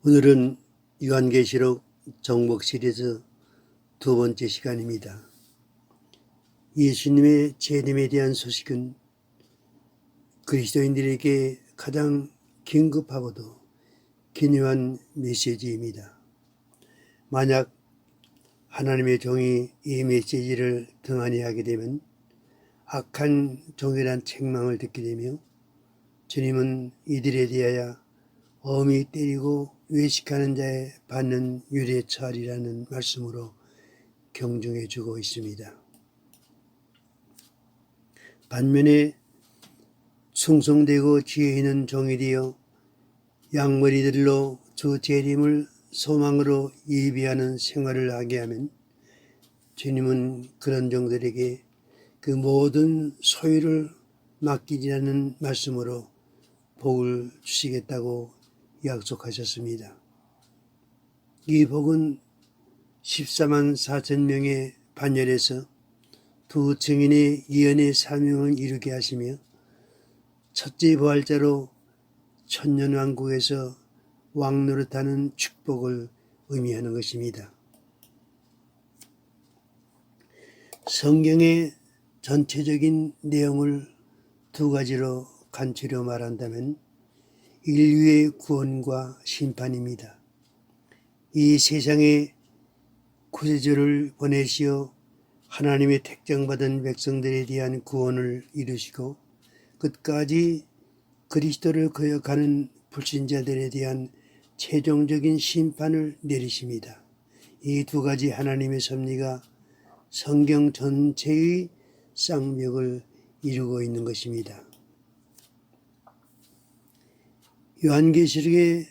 오늘은 요한계시록 정복 시리즈 두 번째 시간입니다. 예수님의 재림에 대한 소식은 그리스도인들에게 가장 긴급하고도 기묘한 메시지입니다. 만약 하나님의 종이 이 메시지를 등한히 하게 되면 악한 종이란 책망을 듣게 되며 주님은 이들에 대하여 엄히 때리고 외식하는 자에 받는 유례 처하리라는 말씀으로 경중해 주고 있습니다. 반면에 충성되고 지혜 있는 종이 되어 양머리들로 주 재림을 소망으로 예비하는 생활을 하게 하면 주님은 그런 종들에게 그 모든 소유를 맡기리라는 말씀으로 복을 주시겠다고 약속하셨습니다. 이 복은 14만 4천 명의 반열에서 두 증인의 예언의 사명을 이루게 하시며 첫째 부활자로 천년왕국에서 왕노릇하는 축복을 의미하는 것입니다. 성경의 전체적인 내용을 두 가지로 간추려 말한다면 인류의 구원과 심판입니다. 이 세상에 구세주를 보내시어 하나님의 택정받은 백성들에 대한 구원을 이루시고 끝까지 그리스도를 거역하는 불신자들에 대한 최종적인 심판을 내리십니다. 이 두 가지 하나님의 섭리가 성경 전체의 쌍벽을 이루고 있는 것입니다. 요한계시록의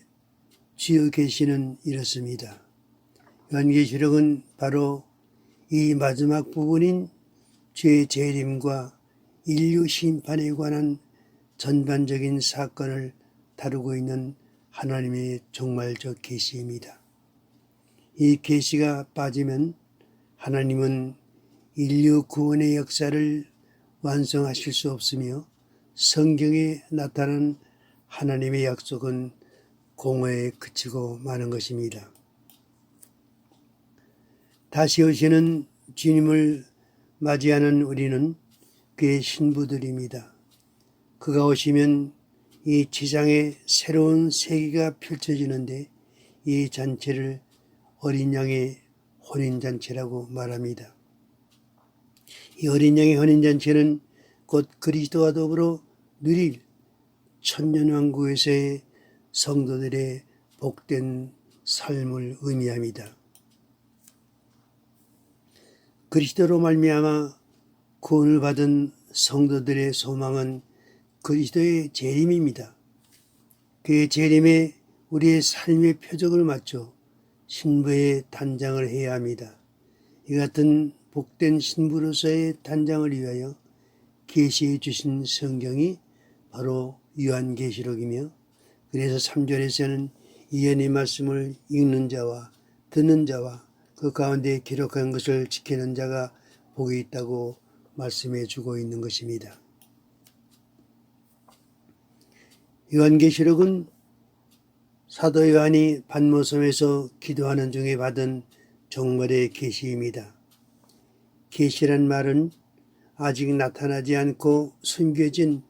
주요 계시는 이렇습니다. 요한계시록은 바로 이 마지막 부분인 죄의 재림과 인류 심판에 관한 전반적인 사건을 다루고 있는 하나님의 종말적 계시입니다. 이 계시가 빠지면 하나님은 인류 구원의 역사를 완성하실 수 없으며 성경에 나타난 하나님의 약속은 공허에 그치고 마는 것입니다. 다시 오시는 주님을 맞이하는 우리는 그의 신부들입니다. 그가 오시면 이 지상에 새로운 세계가 펼쳐지는데 이 잔치를 어린 양의 혼인잔치라고 말합니다. 이 어린 양의 혼인잔치는 곧 그리스도와 더불어 누릴 천년왕국에서의 성도들의 복된 삶을 의미합니다. 그리스도로 말미암아 구원을 받은 성도들의 소망은 그리스도의 재림입니다. 그의 재림에 우리의 삶의 표적을 맞춰 신부의 단장을 해야 합니다. 이 같은 복된 신부로서의 단장을 위하여 계시해 주신 성경이 바로 요한계시록이며 그래서 3절에서는 예언의 말씀을 읽는 자와 듣는 자와 그 가운데 기록한 것을 지키는 자가 복이 있다고 말씀해 주고 있는 것입니다. 요한계시록은 사도 요한이 반모섬에서 기도하는 중에 받은 종말의 계시입니다. 계시란 말은 아직 나타나지 않고 숨겨진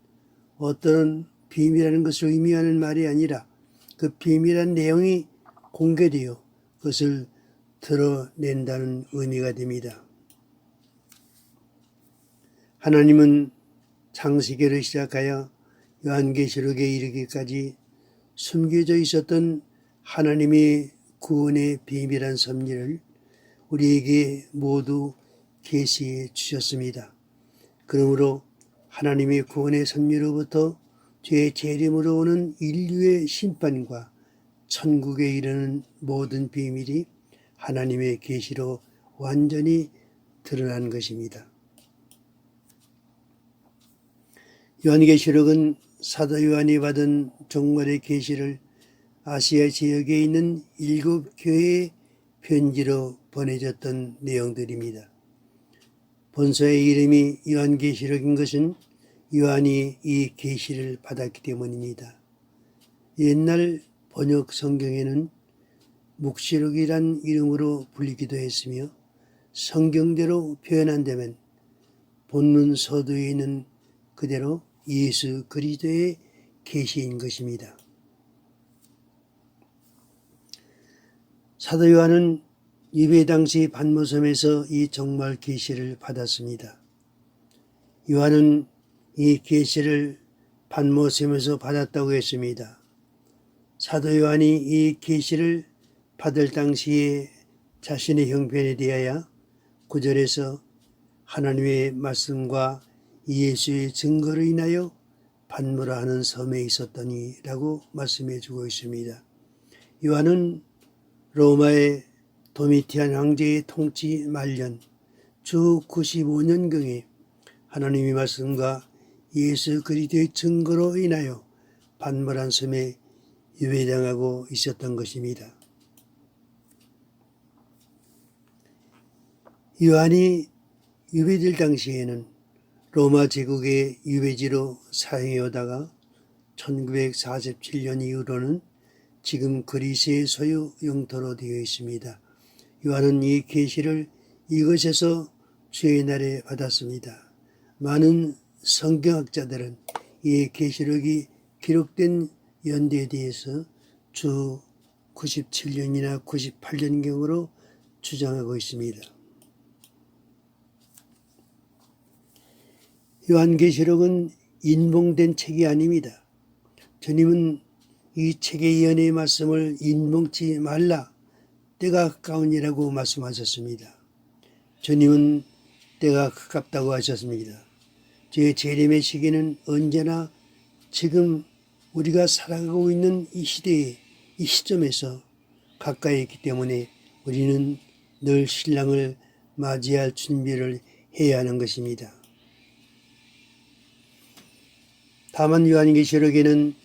어떤 비밀이라는 것을 의미하는 말이 아니라 그 비밀한 내용이 공개되어 그것을 드러낸다는 의미가 됩니다. 하나님은 창세기를 시작하여 요한계시록에 이르기까지 숨겨져 있었던 하나님의 구원의 비밀한 섭리를 우리에게 모두 계시해 주셨습니다. 그러므로 하나님의 구원의 섭리로부터 죄의 재림으로 오는 인류의 심판과 천국에 이르는 모든 비밀이 하나님의 계시로 완전히 드러난 것입니다. 요한계시록은 사도 요한이 받은 종말의 계시를 아시아 지역에 있는 7교회의 편지로 보내졌던 내용들입니다. 본서의 이름이 요한계시록인 것은 요한이 이 계시를 받았기 때문입니다. 옛날 번역 성경에는 묵시록이란 이름으로 불리기도 했으며 성경대로 표현한다면 본문 서두에 있는 그대로 예수 그리스도의 계시인 것입니다. 사도 요한은 유배 당시 pat모섬에서 이 정말 계시를 받았습니다. 요한은 이 계시를 pat모섬에서 받았다고 했습니다. 사도 요한이 이 계시를 받을 당시에 자신의 형편에 대하여 9절에서 하나님의 말씀과 예수의 증거로 인하여 pat모라 하는 섬에 있었더니 라고 말씀해 주고 있습니다. 요한은 로마의 도미티안 황제의 통치 말년 주 95년경에 하나님의 말씀과 예수 그리스도의 증거로 인하여 pat모란 섬에 유배당하고 있었던 것입니다. 요한이 유배될 당시에는 로마 제국의 유배지로 사용해 오다가 1947년 이후로는 지금 그리스의 소유 영토로 되어 있습니다. 요한은 이 계시를 이곳에서 주의 날에 받았습니다. 많은 성경학자들은 이 계시록이 기록된 연대에 대해서 주 97년이나 98년경으로 주장하고 있습니다. 요한계시록은 인봉된 책이 아닙니다. 주님은 이 책의 예언의 말씀을 인봉치 말라, 때가 가까우니라고 말씀하셨습니다. 주님은 때가 가깝다고 하셨습니다. 주의 재림의 시기는 언제나 지금 우리가 살아가고 있는 이 시대에, 이 시점에서 가까이 있기 때문에 우리는 늘 신랑을 맞이할 준비를 해야 하는 것입니다. 다만 요한계시록에는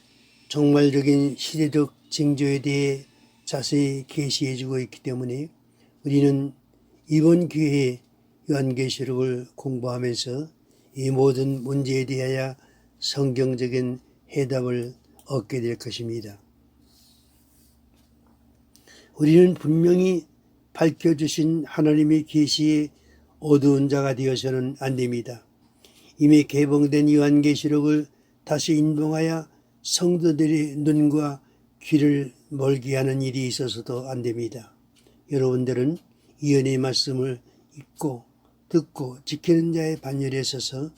종말적인 시대적 징조에 대해 자세히 계시해주고 있기 때문에 우리는 이번 기회에 요한계시록을 공부하면서 이 모든 문제에 대하여 성경적인 해답을 얻게 될 것입니다. 우리는 분명히 밝혀주신 하나님의 계시에 어두운 자가 되어서는 안 됩니다. 이미 개봉된 요한계시록을 다시 인봉하여 성도들의 눈과 귀를 멀게 하는 일이 있어서도 안 됩니다. 여러분들은 예언의 말씀을 읽고 듣고 지키는 자의 반열에 서서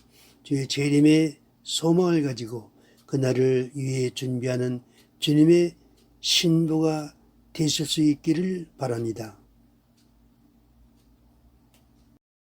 주의 재림의 소망을 가지고 그날을 위해 준비하는 주님의 신부가 되실 수 있기를 바랍니다.